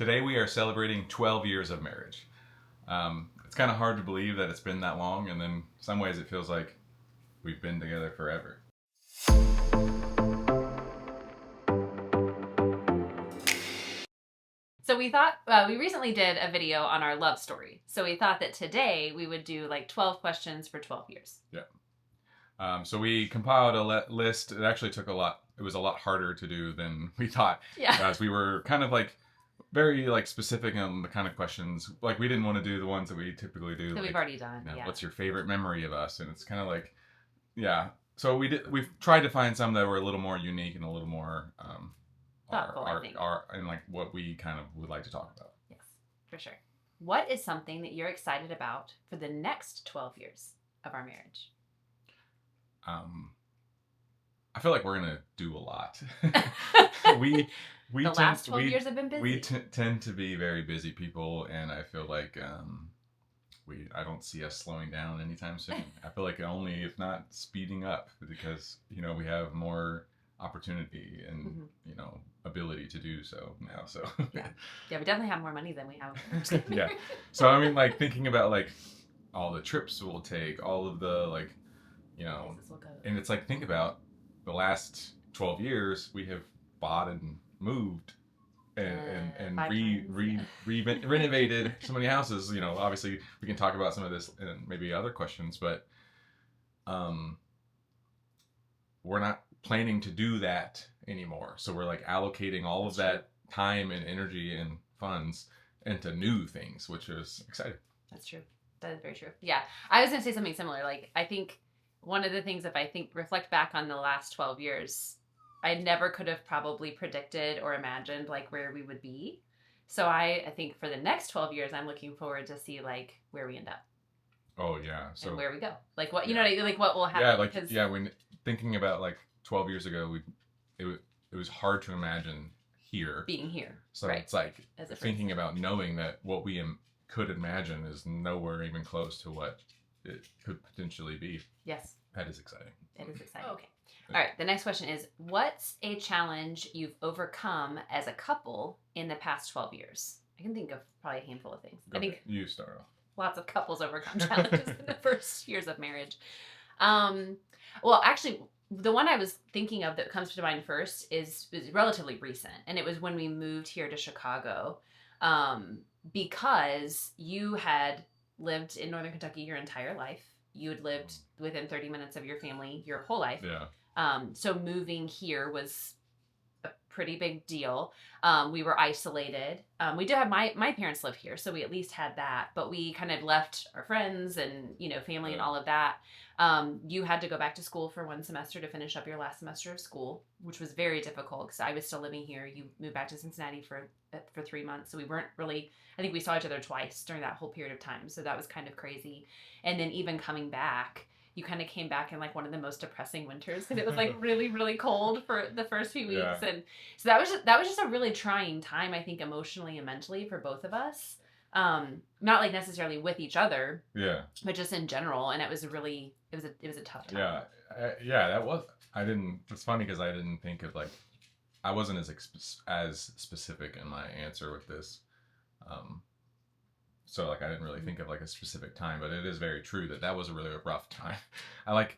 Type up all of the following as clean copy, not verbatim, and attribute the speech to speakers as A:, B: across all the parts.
A: Today we are celebrating 12 years of marriage. It's kind of hard to believe that it's been that long, and then some ways it feels like we've been together forever.
B: So we thought, we recently did a video on our love story. So we thought that today we would do like 12 questions for 12 years.
A: Yeah. So we compiled a list. It actually took a lot. It was a lot harder to do than we thought.
B: Yeah.
A: As we were kind of like very like specific on the kind of questions. Like we didn't want to do the ones that we typically do.
B: That
A: like,
B: we've already done.
A: you know,
B: Yeah.
A: What's your favorite memory of us? And it's kind of like, yeah. So we've tried to find some that were a little more unique and a little more
B: thoughtful, I think.
A: and like what we kind of would like to talk about.
B: Yes, for sure. What is something that you're excited about for the next 12 years of our marriage?
A: I feel like we're gonna do a lot. we
B: the last 12 years have been busy.
A: We tend to be very busy people, and I feel like I don't see us slowing down anytime soon. I feel like only if not speeding up, because we have more opportunity and ability to do so now. So
B: yeah, we definitely have more money than we have.
A: Yeah. So I mean, like thinking about like all the trips we'll take, all of the like, and it's like think about the last 12 years we have bought and moved and renovated so many houses. Obviously we can talk about some of this and maybe other questions, but we're not planning to do that anymore. So we're like allocating all of that time and energy and funds into new things, which is exciting.
B: That's true. That is very true. Yeah. I was going to say something similar. Like, I think one of the things, if I reflect back on the last 12 years, I never could have probably predicted or imagined like where we would be. So I think for the next 12 years, I'm looking forward to see like where we end up.
A: Oh yeah. So
B: and where we go. Like what, like what will happen.
A: Yeah. When thinking about like 12 years ago, it was hard to imagine being here. So right. It's like thinking about knowing that what we could imagine is nowhere even close to what it could potentially be.
B: Yes.
A: That is exciting.
B: It is exciting. Okay. All right. The next question is, what's a challenge you've overcome as a couple in the past 12 years? I can think of probably a handful of things.
A: I think you start off.
B: Lots of couples overcome challenges in the first years of marriage. Well, actually, the one I was thinking of that comes to mind first is relatively recent. And it was when we moved here to Chicago. Because you had lived in Northern Kentucky your entire life. You had lived within 30 minutes of your family your whole life.
A: Yeah.
B: So moving here was a pretty big deal. We were isolated. We did have my parents live here, so we at least had that. But we kind of left our friends and family and all of that. You had to go back to school for one semester to finish up your last semester of school, which was very difficult because I was still living here. You moved back to Cincinnati for 3 months, so we weren't really. I think we saw each other twice during that whole period of time, so that was kind of crazy. And then even coming back, you kind of came back in like one of the most depressing winters, and it was like really, really cold for the first few weeks, and so that was just a really trying time, I think, emotionally and mentally for both of us. Not like necessarily with each other, but just in general, and it was a tough time.
A: That was. It's funny because I didn't think of like, I wasn't as specific in my answer with this. So like I didn't really think of like a specific time, but it is very true that was a really rough time. I like,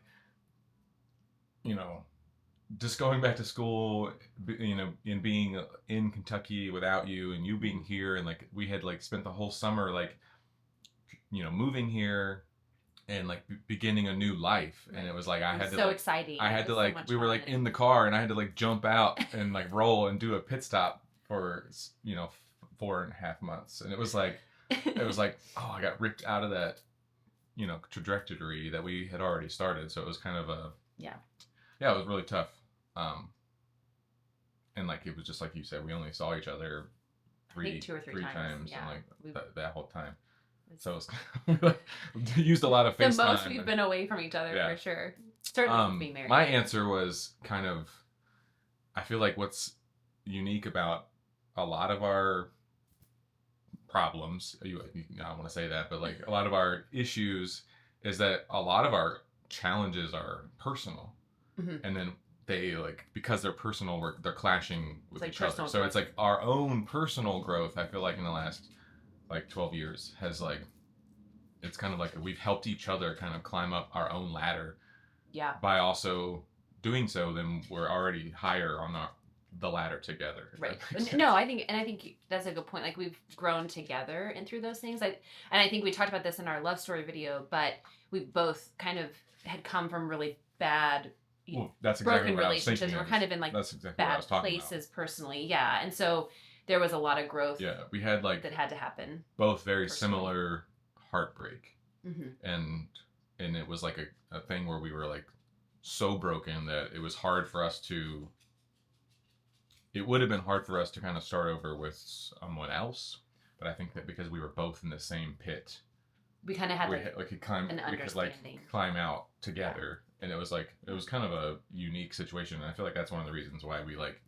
A: just going back to school, and being in Kentucky without you and you being here, and like we had like spent the whole summer like, moving here and like beginning a new life, and it was like I had to
B: exciting.
A: I had to like we were like in the car and I had to like jump out and like roll and do a pit stop for 4.5 months, and it was like oh, I got ripped out of that trajectory that we had already started. So it was kind of it was really tough. And like it was just like you said, we only saw each other
B: two or three
A: times
B: yeah.
A: in like that whole time. So it was we used a lot of FaceTime.
B: The most we've been away from each other for sure. Certainly being married.
A: My answer was kind of, I feel like what's unique about a lot of our problems, I don't want to say that, but like a lot of our issues is that a lot of our challenges are personal.
B: Mm-hmm.
A: And then they like because they're personal work, they're clashing with
B: like
A: each other.
B: personal
A: So
B: growth.
A: it's like our own personal growth. I feel like in the last like 12 years has like it's kind of like we've helped each other kind of climb up our own ladder
B: Yeah.
A: by also doing so. Then we're already higher on the ladder together. if
B: Right.
A: that makes sense.
B: No, I think that's a good point. Like we've grown together and through those things. And I think we talked about this in our love story video, but we both kind of had come from really bad,
A: Well, that's exactly
B: broken
A: what I was
B: relationships.
A: thinking
B: We're
A: of.
B: kind of in like
A: That's exactly what I
B: bad
A: was talking
B: places personally. Yeah. And so there was a lot of growth
A: about. Yeah, we had like
B: that had to happen.
A: both very
B: personally.
A: similar heartbreak,
B: Hmm.
A: and it was like a thing where we were like so broken that it was hard for us to. It would have been hard for us to kind of start over with someone else, but I think that because we were both in the same pit,
B: We kind of had
A: we
B: like
A: could climb,
B: an
A: we could like
B: understanding.
A: climb out together, and it was kind of a unique situation, and I feel like that's one of the reasons why we like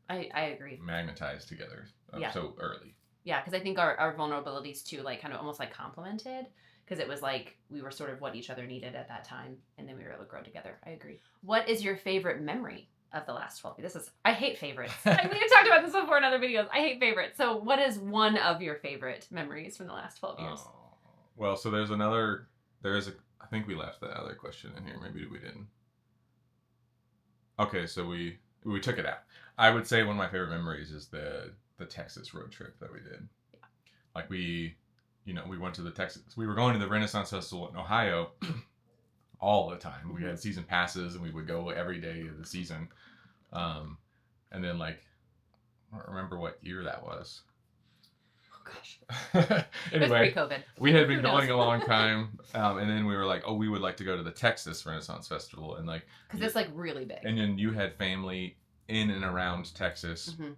B: I agree.
A: magnetized together
B: Yeah.
A: so early.
B: Yeah, because I think our vulnerabilities too, like kind of almost like complemented, because it was like we were sort of what each other needed at that time, and then we were able to grow together. I agree. What is your favorite memory of the last 12 years? I hate favorites. We have talked about this before in other videos. I hate favorites. So what is one of your favorite memories from the last 12 years?
A: Oh. Well, so I think we left that other question in here. Maybe we didn't. Okay, so we took it out. I would say one of my favorite memories is the Texas road trip that we did.
B: Yeah.
A: Like we went to the Texas. We were going to the Renaissance Festival in Ohio all the time. We had season passes, and we would go every day of the season. And then like, I don't remember what year that was.
B: Oh gosh.
A: Anyway,
B: It was pre-COVID.
A: we had been
B: Who knows?
A: going a long time, and then we were like, oh, we would like to go to the Texas Renaissance Festival, and like,
B: Because it's like really big.
A: and then you had family in and around Texas,
B: Mhm.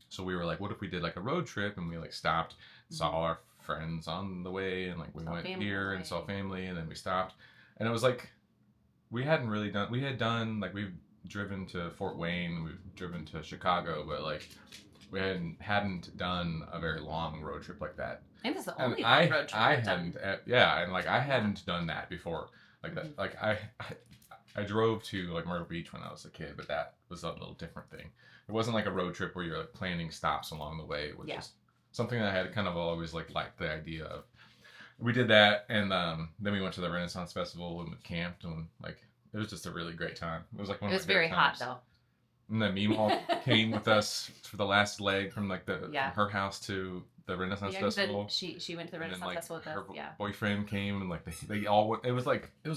A: so we were like, what if we did like a road trip, and we like stopped, saw our friends on the way, and like we
B: Saw
A: went
B: family
A: here
B: on the
A: and saw
B: way.
A: family, and then we stopped, and it was like, we had done like we've driven to Fort Wayne, we've driven to Chicago, but like we hadn't done a very long road trip like that.
B: I think that's the
A: And
B: only
A: I
B: road trip
A: I
B: we've done.
A: hadn't yeah, and like I hadn't done that before like that. Like I drove to like Myrtle Beach when I was a kid, but that was a little different thing. It wasn't like a road trip where you're like planning stops along the way, which is something that I had kind of always like liked the idea of. We did that, and then we went to the Renaissance Festival and we camped, and like it was just a really great time. It was like one
B: It
A: of
B: was
A: my
B: very
A: favorite
B: hot
A: times.
B: though.
A: And then Meemaw came with us for the last leg from like
B: Yeah.
A: from her house to the Renaissance
B: Yeah, 'cause then
A: Festival.
B: she went to the
A: And then,
B: Renaissance
A: like,
B: Festival with
A: her
B: us. Yeah.
A: boyfriend came, and like they all went. It was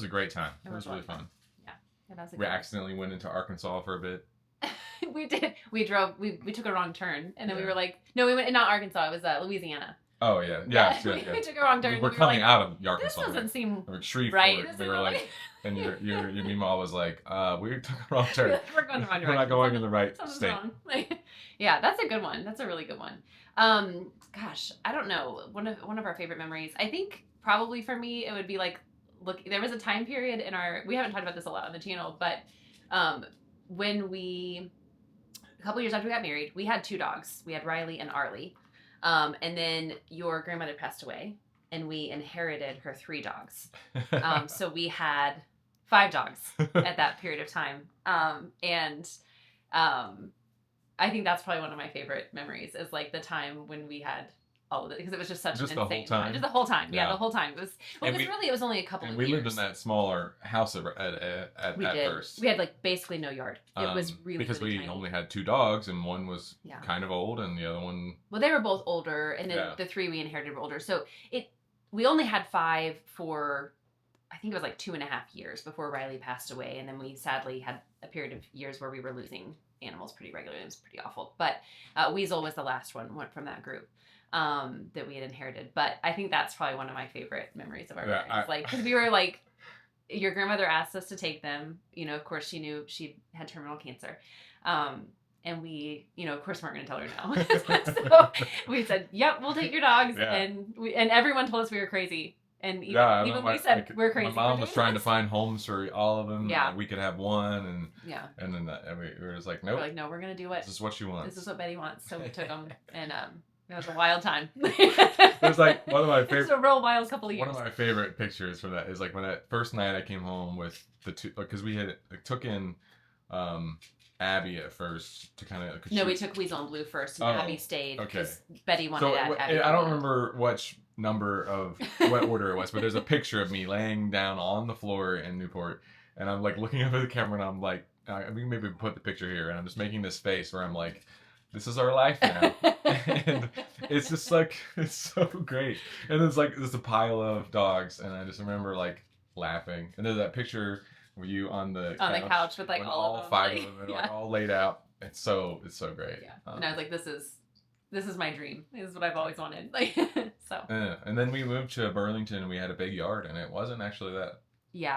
A: a great time. It
B: It
A: was
B: was a
A: really
B: lot of
A: fun.
B: Yeah, that was a
A: We
B: good
A: accidentally went into Arkansas for a bit.
B: we did. We drove. We took a wrong turn, and then we
A: Yeah.
B: were like, no, we went not Arkansas. It was Louisiana.
A: Oh yeah, yes,
B: we
A: yes.
B: took a wrong turn.
A: We
B: and
A: were
B: we
A: coming
B: like,
A: out of
B: This
A: Arkansas.
B: doesn't seem
A: Or Shreveport.
B: right. This
A: They
B: isn't
A: were like,
B: like-
A: and your Meemaw was like, we took a wrong turn.
B: We're going the wrong
A: We're
B: direction.
A: not going in the right
B: Something's
A: state.
B: wrong. Like, yeah, that's a good one. That's a really good one. Gosh, I don't know. One of our favorite memories. I think probably for me it would be like, look, there was a time period in we haven't talked about this a lot on the channel, but when a couple years after we got married, we had 2 dogs. We had Riley and Arlie. And then your grandmother passed away, and we inherited her 3 dogs. So we had 5 dogs at that period of time. I think that's probably one of my favorite memories is like the time when we had all of it, because it was just such
A: Just
B: an
A: the whole
B: insane
A: time?
B: Just the whole time. Yeah,
A: Yeah.
B: the whole time. It was
A: And
B: it was only a couple
A: And
B: of
A: we
B: years.
A: lived in that smaller house at
B: We did.
A: first.
B: We had like basically no yard. It was really
A: because
B: really
A: we
B: tiny.
A: only had 2 dogs, and one was
B: Yeah.
A: kind of old, and the other one.
B: Well, they were both older, and then
A: Yeah.
B: the 3 we inherited were older. So we only had 5 for, I think it was like 2.5 years before Riley passed away, and then we sadly had a period of years where we were losing animals pretty regularly. It was pretty awful. But Weasel was the last one from that group that we had inherited. But I think that's probably one of my favorite memories of our
A: Yeah,
B: parents. Like, because we were like, your grandmother asked us to take them. You know, of course, she knew she had terminal cancer. And we, of course, weren't going to tell her no. So we said, "Yep, we'll take your dogs."
A: Yeah.
B: And everyone told us we were crazy. And even,
A: Yeah,
B: even we said we're crazy.
A: My mom
B: we're
A: was
B: doing
A: trying to
B: this.
A: find homes for all of them.
B: Yeah.
A: and we could have one,
B: Yeah.
A: and then we were just like,
B: We're
A: nope,
B: like, no, we're going to do what
A: this is what she wants.
B: this is what Betty wants. So we took them, and it was a wild time.
A: It was like one of my
B: It was
A: favorite.
B: a real wild couple of years.
A: One of my favorite pictures from that is like when that first night I came home with the 2, because we had took in Abby at first to kind of.
B: No, we took Weasel and Blue first, and Abby stayed
A: okay.
B: because Betty wanted
A: So
B: Abby.
A: I don't remember which number of what order it was, but there's a picture of me laying down on the floor in Newport, and I'm like looking up at the camera, and I'm like, we can maybe put the picture here, and I'm just making this face where I'm like, this is our life now. And it's just like, it's so great. And it's like, there's a pile of dogs, and I just remember like laughing. And there's that picture of you on the
B: couch with like all of them,
A: five of them, like all laid out. It's so great.
B: Yeah. And I was like, this is my dream. This is what I've always wanted. Like, so.
A: And then we moved to Burlington, and we had a big yard, and it wasn't actually that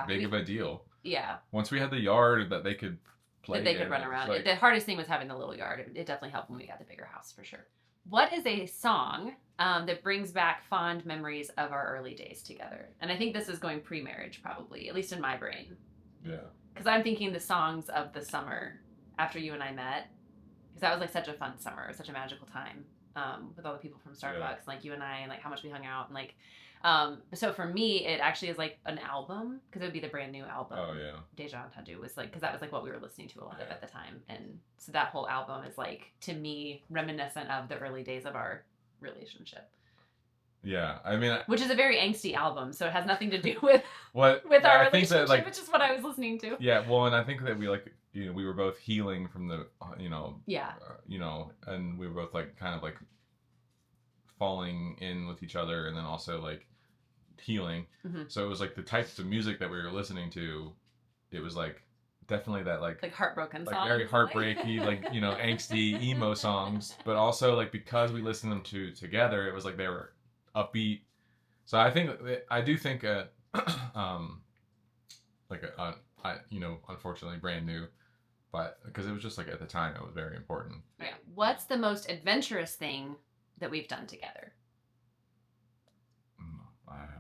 A: big of a deal.
B: Yeah.
A: Once we had the yard that they could play
B: that they could run around. Like, the hardest thing was having the little yard. It definitely helped when we got the bigger house, for sure. What is a song that brings back fond memories of our early days together? And I think this is going pre-marriage, probably, at least in my brain.
A: Yeah.
B: Because I'm thinking the songs of the summer after you and I met. Because that was like such a fun summer, such a magical time with all the people from Starbucks, like you and I, and like how much we hung out, and like. So for me, it actually is like an album, because it would be the brand new album.
A: Oh yeah.
B: Deja Entendu was like, because that was like what we were listening to a lot of at the time, and so that whole album is like, to me, reminiscent of the early days of our relationship.
A: Yeah, I mean,
B: which is a very angsty album, so it has nothing to do with
A: our
B: relationship, that, like, which is what I was listening to.
A: Yeah, well, and I think that we like, we were both healing from the, and we were both like kind of like falling in with each other, and then also like healing. Mm-hmm. So it was like the types of music that we were listening to, it was like definitely that like
B: heartbroken
A: like
B: songs,
A: very heartbreaky, like angsty emo songs, but also like because we listened them to together, it was like they were upbeat. So I do think unfortunately brand new, but because it was just like at the time it was very important.
B: Yeah. What's the most adventurous thing that we've done together?
A: I don't know.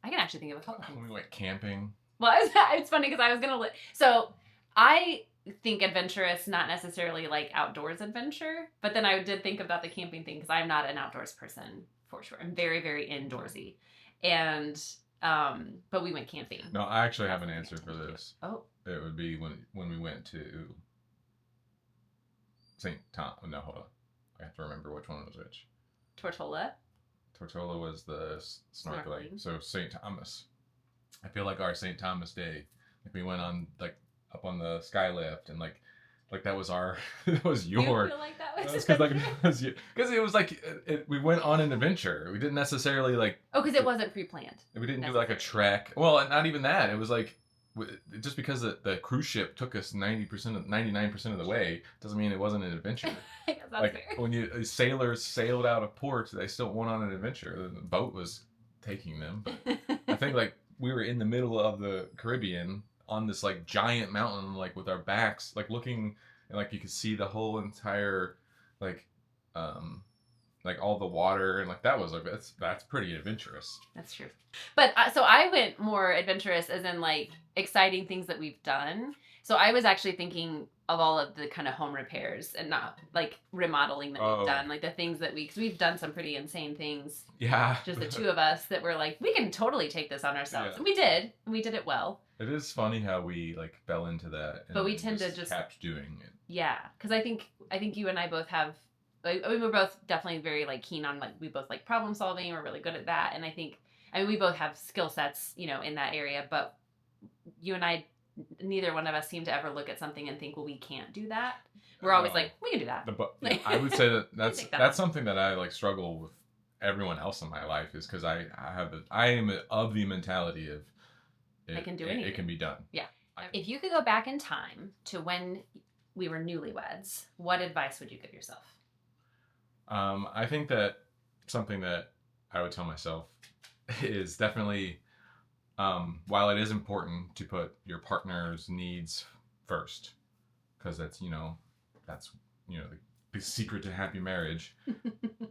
B: I can actually think of a couple things.
A: We went camping.
B: Well, it's funny because I was gonna. So I think adventurous, not necessarily like outdoors adventure, but then I did think about the camping thing because I'm not an outdoors person for sure. I'm very, very indoorsy, and but we went camping.
A: No, I actually have an answer for this.
B: Oh.
A: It would be when we went to St. Tom. No, hold on. I have to remember which one was which.
B: Tortola.
A: Tortola was the snorkeling. So St. Thomas. I feel like our St. Thomas Day, like we went on like up on the sky lift, and like that was our that was your.
B: You feel like that was
A: because it was like we went on an adventure. We didn't necessarily like.
B: Oh, because it wasn't pre-planned.
A: We didn't do like a trek. Well, not even that. It was like. Just because the cruise ship took us 99% of the way doesn't mean it wasn't an adventure.
B: That's
A: like
B: fair.
A: when sailors sailed out of port, they still went on an adventure. The boat was taking them. But I think like we were in the middle of the Caribbean on this like giant mountain, like with our backs like looking, and like you could see the whole entire like all the water, and like that was like that's pretty adventurous.
B: That's true. But so I went more adventurous as in like exciting things that we've done. So I was actually thinking of all of the kind of home repairs and not like remodeling that we've done, like the things that because we've done some pretty insane things.
A: Yeah.
B: Just the two of us that were like, we can totally take this on ourselves. Yeah. And we did. And we did it well.
A: It is funny how we like fell into that.
B: But we tend to just
A: kept doing it.
B: Yeah. Because I think you and I both have, we were both definitely very like keen on like, we both like problem solving. We're really good at that. And I think, we both have skill sets, in that area, but you and I, neither one of us seem to ever look at something and think, well, we can't do that. We're always like, we can do that.
A: I would say that's something that I like struggle with everyone else in my life, is because I am of the mentality of
B: I can do anything.
A: It can be done.
B: Yeah. If you could go back in time to when we were newlyweds, what advice would you give yourself?
A: I think that something that I would tell myself is definitely, while it is important to put your partner's needs first, because that's the secret to happy marriage.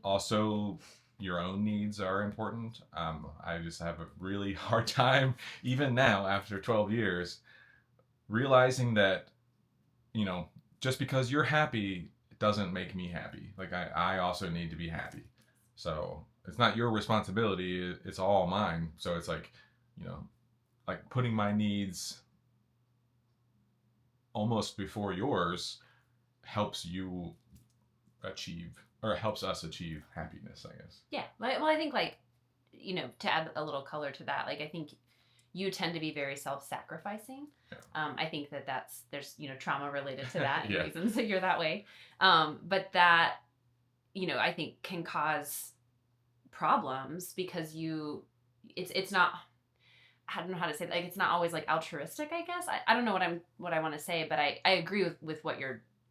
A: Also, your own needs are important. I just have a really hard time, even now after 12 years, realizing that, just because you're happy doesn't make me happy. Like I also need to be happy. So it's not your responsibility. It's all mine. So it's like, like putting my needs almost before yours helps you achieve, or helps us achieve happiness, I guess.
B: Yeah. Well, I think like, to add a little color to that, like I think you tend to be very self-sacrificing.
A: Yeah.
B: I think there's trauma related to that and
A: Yeah.
B: reasons that you're that way. But that, I think can cause problems because it's not, I don't know how to say it. Like it's not always like altruistic, I guess. I don't know what I want to say, but I agree with what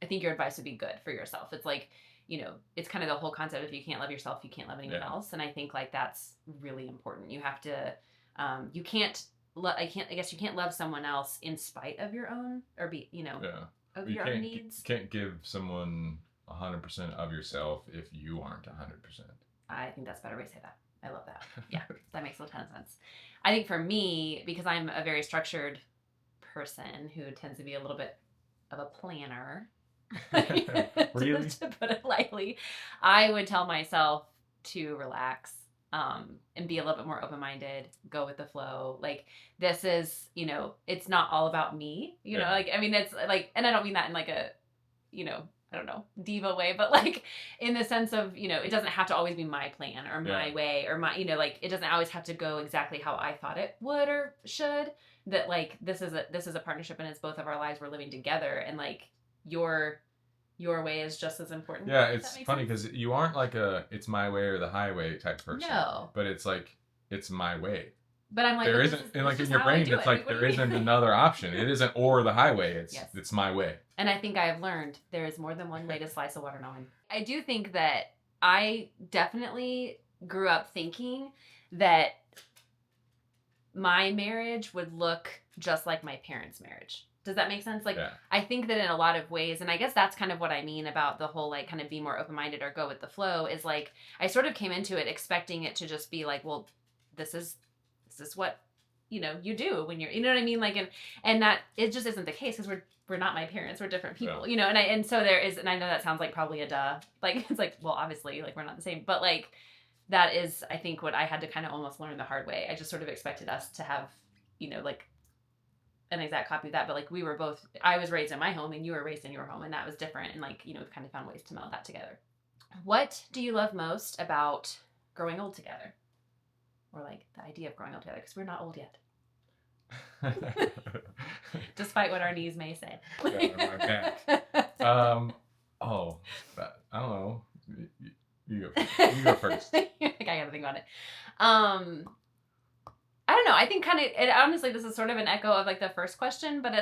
B: I think your advice would be good for yourself. It's like, it's kind of the whole concept. If you can't love yourself, you can't love anyone else. And I think like that's really important. You have to, you can't love someone else in spite of your own, or of your own needs.
A: You can't give someone 100% of yourself if you aren't 100%.
B: I think that's a better way to say that. I love that. Yeah, that makes a ton of sense. I think for me, because I'm a very structured person who tends to be a little bit of a planner,
A: Really?
B: to put it lightly, I would tell myself to relax, and be a little bit more open-minded, go with the flow. Like this is, it's not all about me, like, I mean, it's like, and I don't mean that in like a, I don't know, diva way, but like in the sense of, it doesn't have to always be my plan or my way or my, like it doesn't always have to go exactly how I thought it would or should. That like this is a partnership and it's both of our lives we're living together, and like your way is just as important.
A: Yeah, it's funny because you aren't like a it's my way or the highway type person.
B: No.
A: But it's like it's my way.
B: But I'm like,
A: there isn't, and like in your brain, it's like there isn't another option. It isn't or the highway. It's my way.
B: And I think I have learned there is more than one way to slice a watermelon. I do think that I definitely grew up thinking that my marriage would look just like my parents' marriage. Does that make sense? Like, I think that in a lot of ways, and I guess that's kind of what I mean about the whole, like, kind of be more open-minded or go with the flow, is like, I sort of came into it expecting it to just be like, well, this is what, you do when you're, you know what I mean? Like, and that, it just isn't the case because we're not my parents, we're different people, and so there is, and I know that sounds like probably a duh, like, it's like, well, obviously, like, we're not the same, but like, that is, I think, what I had to kind of almost learn the hard way. I just sort of expected us to have, like, an exact copy of that, but like I was raised in my home and you were raised in your home, and that was different, and like, we've kind of found ways to meld that together. What do you love most about growing old together? Or like the idea of growing old together, because we're not old yet. Despite what our knees may say.
A: My back. I don't know. You go first.
B: I gotta think about it. I don't know. I think kind of, honestly, this is sort of an echo of like the first question, but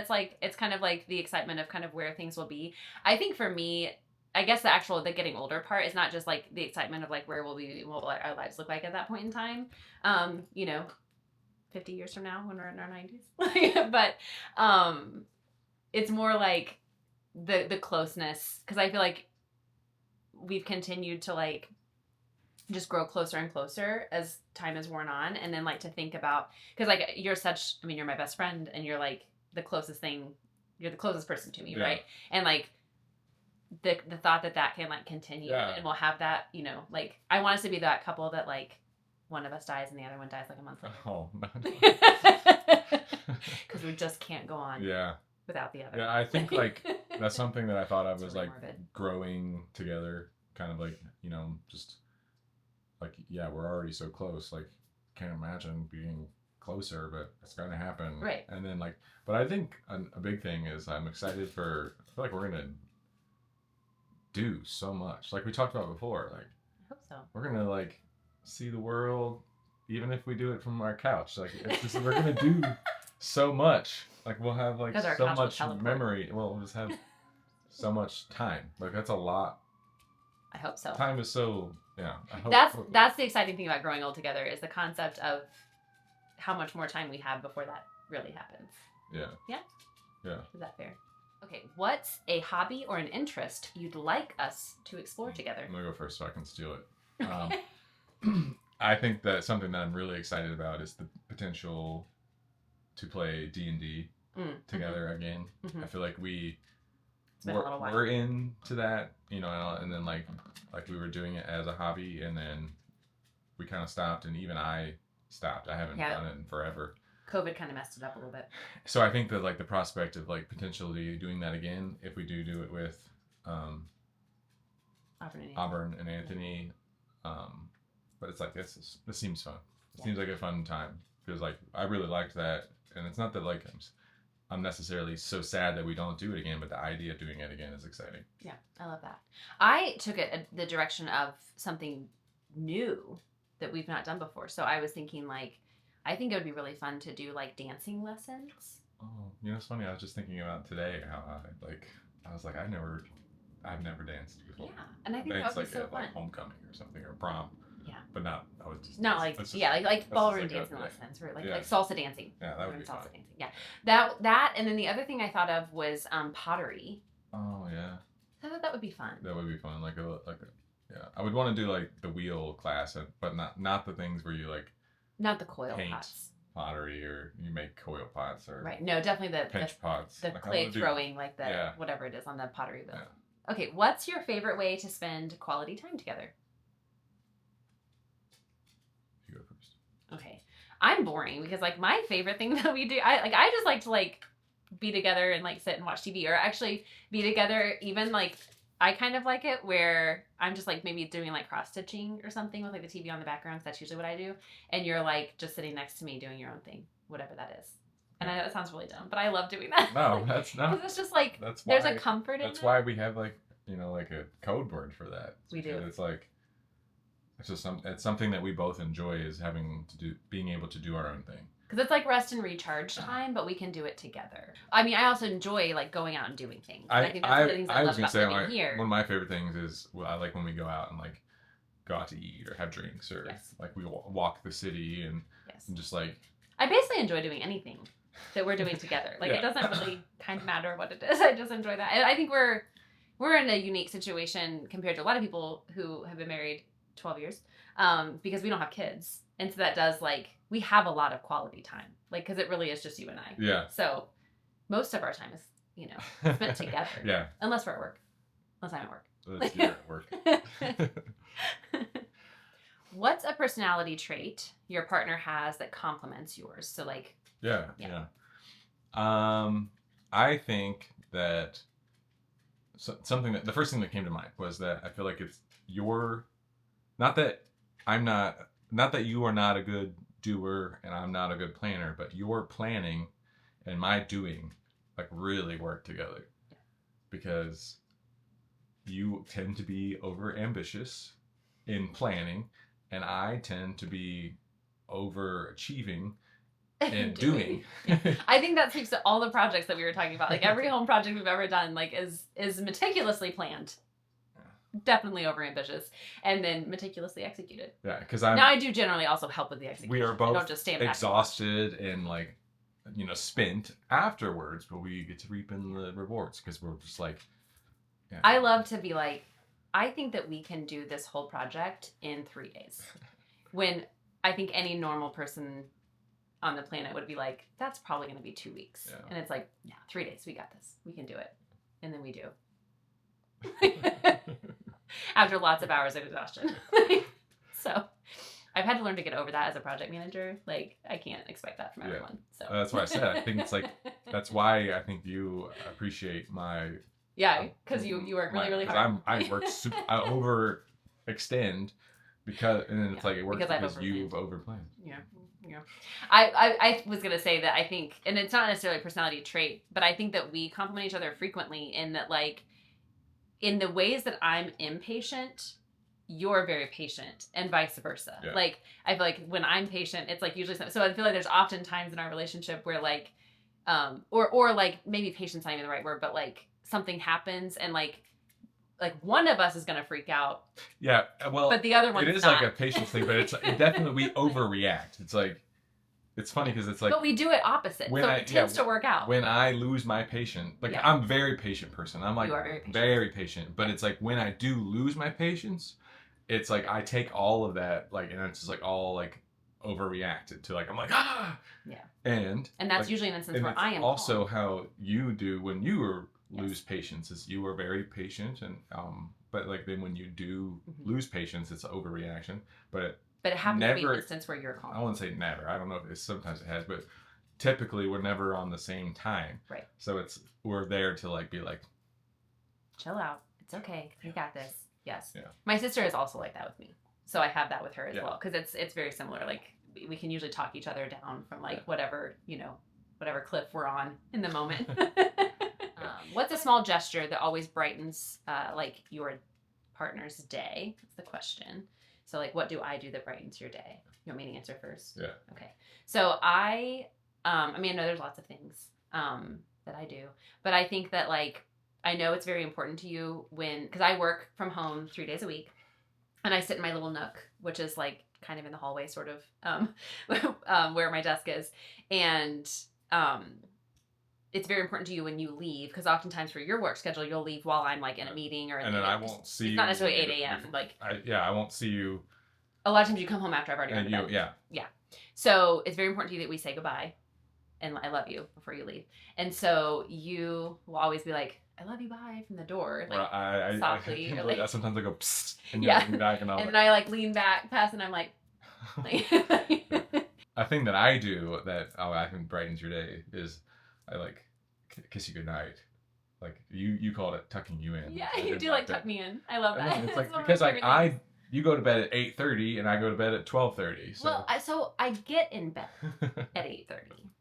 B: it's kind of like the excitement of kind of where things will be. I think for me, I guess the getting older part is not just like the excitement of like where will we, what will our lives look like at that point in time. 50 years from now when we're in our 90s. But it's more like the closeness, because I feel like we've continued to like just grow closer and closer as time has worn on, and then like to think about, because like you're my best friend, and you're like the closest person to me, right? And like the thought that can like continue, and we'll have that, like I want us to be that couple that like one of us dies and the other one dies like a month later.
A: Oh,
B: because we just can't go on without the other.
A: Yeah, I think like that's something that I thought of as really like morbid. Growing together, kind of like, just like, we're already so close, like can't imagine being closer, but it's gonna happen,
B: right? And
A: then like, but I think a big thing is I'm excited I feel like we're gonna do so much, like we talked about before, like
B: I hope so.
A: We're gonna like see the world, even if we do it from our couch, like it's just, we're gonna do so much, like we'll have like so much memory, we'll just have so much time, like that's a lot.
B: I hope so.
A: Time is so, I hope
B: that's the exciting thing about growing old together, is the concept of how much more time we have before that really happens. Yeah. Is that fair? Okay, what's a hobby or an interest you'd like us to explore together?
A: I'm gonna go first so I can steal it. I think that something that I'm really excited about is the potential to play D&D together again. I feel like we're into that, and then like we were doing it as a hobby, and then we kind of stopped, and even I stopped. I haven't done it in forever.
B: COVID kind of messed it up a little bit.
A: So I think that like the prospect of like potentially doing that again, if we do it with Auburn and Anthony, but it's like this seems fun. It seems like a fun time because like I really liked that, and it's not that like I'm necessarily so sad that we don't do it again, but the idea of doing it again is exciting.
B: Yeah, I love that. I took it the direction of something new that we've not done before. So I was thinking like, I think it would be really fun to do like dancing lessons.
A: Oh, you know, it's funny. I was just thinking about today how I was like, I've never danced before.
B: Yeah, and I think that would be so fun.
A: Like homecoming or something or prom.
B: Yeah.
A: But not. I was just
B: not like
A: just,
B: like ballroom
A: like
B: dancing lessons or like
A: yeah.
B: like salsa dancing.
A: Yeah, that would be
B: salsa
A: fun.
B: dancing. Yeah, that and then the other thing I thought of was pottery.
A: Oh yeah.
B: I thought that would be fun.
A: That would be fun. Yeah. I would want to do like the wheel class, but not the things where you like.
B: Not the coil
A: paint
B: pots.
A: Pottery or you make coil pots or.
B: Right. No, definitely
A: pinch pots.
B: The clay throwing, like the whatever it is on the pottery wheel. Yeah. Okay, what's your favorite way to spend quality time together?
A: You go first.
B: Okay. I'm boring because like my favorite thing that we do, I just like to like be together and like sit and watch TV or actually be together even like I kind of like it where I'm just like maybe doing like cross stitching or something with like the TV on the background because that's usually what I do. And you're like just sitting next to me doing your own thing, whatever that is. And I know it sounds really dumb, but I love doing that.
A: No, that's not.
B: Because it's just like
A: that's
B: there's
A: why,
B: a comfort in it.
A: That's why we have like like a code word for that.
B: We do.
A: It's like it's just it's something that we both enjoy is being able to do our own thing.
B: Because it's like rest and recharge time, but we can do it together. I mean, I also enjoy like going out and doing things. I think that's one of the things I love about living here.
A: One of my favorite things is I like when we go out and like go out to eat or have drinks or like we walk the city and just like.
B: I basically enjoy doing anything that we're doing together. Like it doesn't really kind of matter what it is. I just enjoy that. And I think we're in a unique situation compared to a lot of people who have been married 12 years because we don't have kids. And so that does like, we have a lot of quality time, like, because it really is just you and I.
A: Yeah.
B: So most of our time is, spent together.
A: Yeah.
B: Unless we're at work. Unless I'm at work.
A: Unless you're at work.
B: What's a personality trait your partner has that complements yours? So like.
A: Yeah. I think that the first thing that came to mind was that I feel like it's not that you are not a good doer and I'm not a good planner, but your planning and my doing like really work together because you tend to be over ambitious in planning and I tend to be overachieving and doing.
B: I think that speaks to all the projects that we were talking about. Like every home project we've ever done like is meticulously planned. Definitely overambitious, and then meticulously executed.
A: Yeah, because
B: I do generally also help with the execution.
A: We are both
B: I don't just stand back
A: exhausted and like, spent afterwards, but we get to reap in the rewards because we're just like. Yeah.
B: I love to be like, I think that we can do this whole project in 3 days, when I think any normal person on the planet would be like, that's probably going to be 2 weeks, and it's like, yeah, 3 days, we got this, we can do it, and then we do. After lots of hours of exhaustion. So I've had to learn to get over that as a project manager. Like I can't expect that from everyone. So
A: that's why I said I think it's like that's why I think you appreciate my
B: because you work really hard.
A: I work I overextend because and then it's like it works because you've overplanned.
B: Yeah. I was gonna say that I think, and it's not necessarily a personality trait, but I think that we complement each other frequently in that like in the ways that I'm impatient, you're very patient and vice versa. Yeah. Like, I feel like when I'm patient, it's like usually, so I feel like there's often times in our relationship where like, or like maybe patience not even the right word, but like something happens and like one of us is going to freak out.
A: Yeah. Well,
B: but the other one's
A: it is
B: not.
A: Like a patience thing, but it definitely, we overreact. It's like, it's funny because it's like...
B: But we do it opposite, so it tends to work out.
A: When I lose my patience, like I'm a very patient person. I'm like
B: you are
A: very patient. But it's like when I do lose my patience, it's like I take all of that, like, and it's just like all like overreacted to like, I'm like, ah!
B: Yeah.
A: And
B: that's
A: like,
B: usually an instance where I am
A: also calm. How you do when you lose patience is you are very patient and but like then when you do lose patience, it's an overreaction. But
B: it happens to be an instance where you're calm.
A: I wouldn't say never. I don't know if sometimes it has, but typically we're never on the same time.
B: Right.
A: So we're there to like be like,
B: chill out. It's okay. You got this. Yes.
A: Yeah.
B: My sister is also like that with me. So I have that with her as
A: Yeah.
B: well. Because it's very similar. Like we can usually talk each other down from like whatever, whatever cliff we're on in the moment. What's a small gesture that always brightens like your partner's day? That's the question. So like, what do I do that brightens your day? You want me to answer first?
A: Yeah.
B: Okay. So I know there's lots of things that I do, but I think that like, I know it's very important to you because I work from home 3 days a week, and I sit in my little nook, which is like kind of in the hallway, sort of where my desk is, and it's very important to you when you leave, because oftentimes for your work schedule, you'll leave while I'm like in a meeting or
A: and then I won't see you.
B: It's not necessarily 8 a.m. Like
A: I won't see you.
B: A lot of times you come home after I've already gone to bed.
A: Yeah.
B: So it's very important to you that we say goodbye, and I love you before you leave. And so you will always be like, I love you, bye, from the door, like
A: I
B: softly.
A: I,
B: or, like,
A: sometimes I go psst, and
B: yeah,
A: you're back, and
B: then I like lean back past, and I'm like
A: a thing that I do that I think brightens your day is I like kiss you goodnight. Like you called it tucking you in.
B: Yeah, you do like tuck me in. I love that.
A: It's like because like you go to bed at 8:30 and I go to bed at 12:30. So.
B: Well, so I get in bed at 8:30.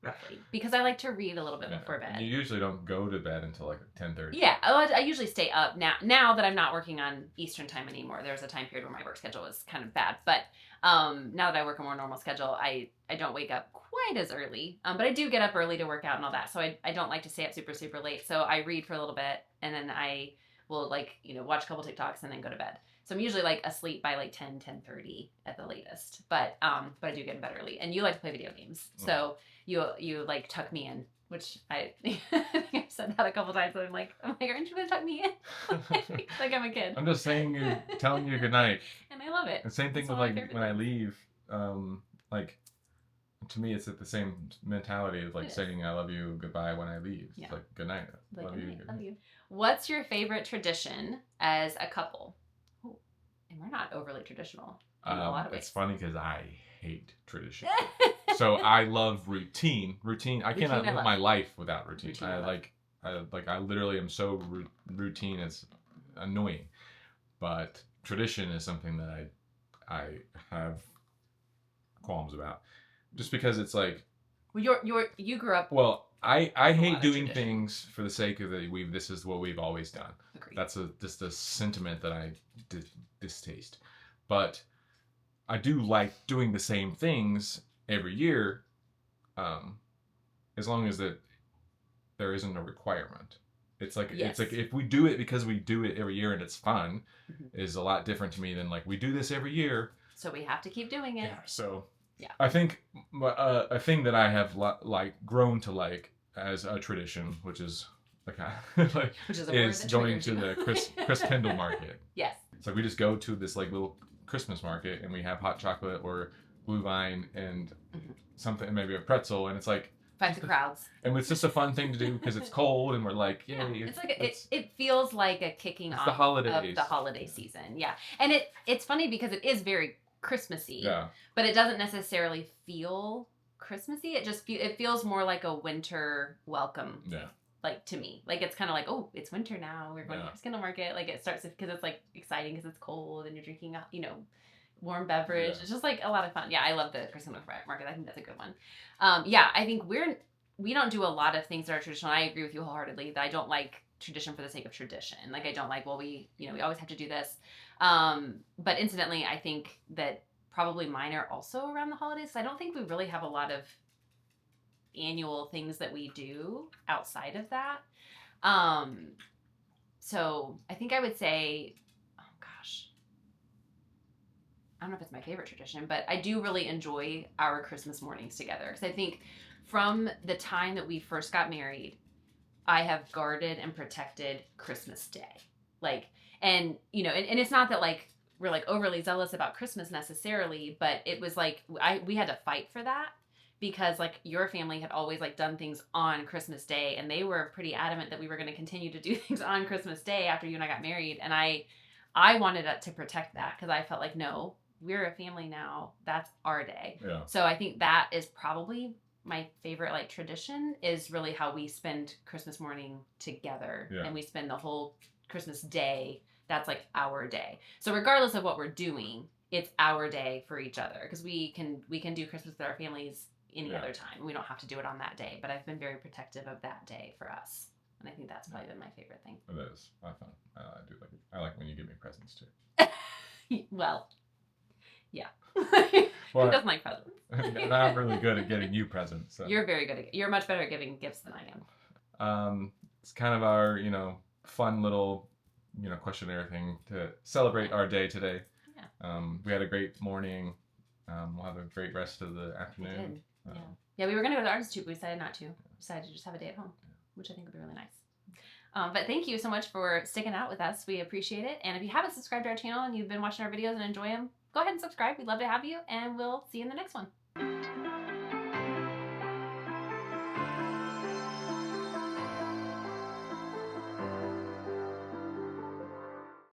B: Roughly, because I like to read a little bit before bed.
A: You usually don't go to bed until like 10:30.
B: Yeah, I usually stay up now that I'm not working on Eastern time anymore. There was a time period where my work schedule was kind of bad, but now that I work a more normal schedule, I don't wake up quite as early, but I do get up early to work out and all that. So I don't like to stay up super, super late. So I read for a little bit, and then I will watch a couple TikToks and then go to bed. So I'm usually like asleep by like 10:30 at the latest, but I do get in bed early. And you like to play video games, so you like tuck me in, which I think I've said that a couple times. So I'm like, aren't you gonna tuck me in? Like I'm a kid.
A: I'm just telling you good night.
B: And I love it.
A: And same thing with like when I leave, like to me it's at the same mentality of like saying I love you goodbye when I leave.
B: Yeah.
A: It's like good night.
B: Like,
A: Love you.
B: Love you. What's your favorite tradition as a couple? Ooh, and we're not overly traditional in a lot of ways.
A: It's funny because I hate tradition. So I love routine. I cannot live my life without routine. I literally am so routine, it's annoying. But tradition is something that I have qualms about, just because it's like.
B: Well, you grew up.
A: Well, I hate doing things for the sake of this is what we've always done.
B: Agreed.
A: That's just a sentiment that I distaste. But I do like doing the same things every year, as long as there isn't a requirement. It's like It's like if we do it because we do it every year and it's fun, is a lot different to me than like we do this every year,
B: so we have to keep doing it.
A: Yeah. So
B: yeah,
A: I think a thing that I have grown to like as a tradition, which is is going to the Chris Kendall market.
B: Yes.
A: So we just go to this like little Christmas market and we have hot chocolate or blue vine and something, maybe a pretzel, and it's like
B: find the crowds.
A: And it's just a fun thing to do because it's cold and we're like, yay.
B: Yeah, it's like it feels like a kicking off
A: the holidays.
B: Of the holiday season. Yeah. And it's funny because it is very Christmassy.
A: Yeah.
B: But it doesn't necessarily feel Christmassy. It feels more like a winter welcome.
A: Yeah.
B: Like to me, like it's kind of like, oh, it's winter now. We're going to Kendall Market. Like it starts because it's like exciting because it's cold and you're drinking, warm beverage. Yeah. It's just like a lot of fun. Yeah, I love the Chris Kendall Market. I think that's a good one. I think we don't do a lot of things that are traditional. I agree with you wholeheartedly that I don't like tradition for the sake of tradition. Like I don't like, well, we always have to do this. But incidentally, I think that probably mine are also around the holidays. I don't think we really have a lot of annual things that we do outside of that. So I think I would say, oh gosh, I don't know if it's my favorite tradition, but I do really enjoy our Christmas mornings together. Because I think from the time that we first got married, I have guarded and protected Christmas Day. And it's not that like we're like overly zealous about Christmas necessarily, but it was like we had to fight for that. Because like your family had always like done things on Christmas Day, and they were pretty adamant that we were going to continue to do things on Christmas Day after you and I got married. And I wanted to protect that because I felt like, no, we're a family now. That's our day.
A: Yeah.
B: So I think that is probably my favorite like tradition is really how we spend Christmas morning together,
A: Yeah.
B: and we spend the whole Christmas day. That's like our day. So regardless of what we're doing, it's our day for each other, because we can do Christmas with our families any other time. We don't have to do it on that day. But I've been very protective of that day for us, and I think that's probably been my favorite thing.
A: It is. I found. I do like it. I like when you give me presents too.
B: Well, yeah.
A: Well,
B: Who doesn't like presents?
A: And I'm really good at getting you presents. So.
B: You're very good at. You're much better at giving gifts than I am.
A: It's kind of our, fun little, questionnaire thing to celebrate our day today.
B: Yeah.
A: We had a great morning. We'll have a great rest of the afternoon.
B: Yeah, we were gonna go to the Art Institute, but we decided not to. We decided to just have a day at home, which I think would be really nice. But thank you so much for sticking out with us. We appreciate it. And if you haven't subscribed to our channel and you've been watching our videos and enjoy them, go ahead and subscribe. We'd love to have you, and we'll see you in the next one.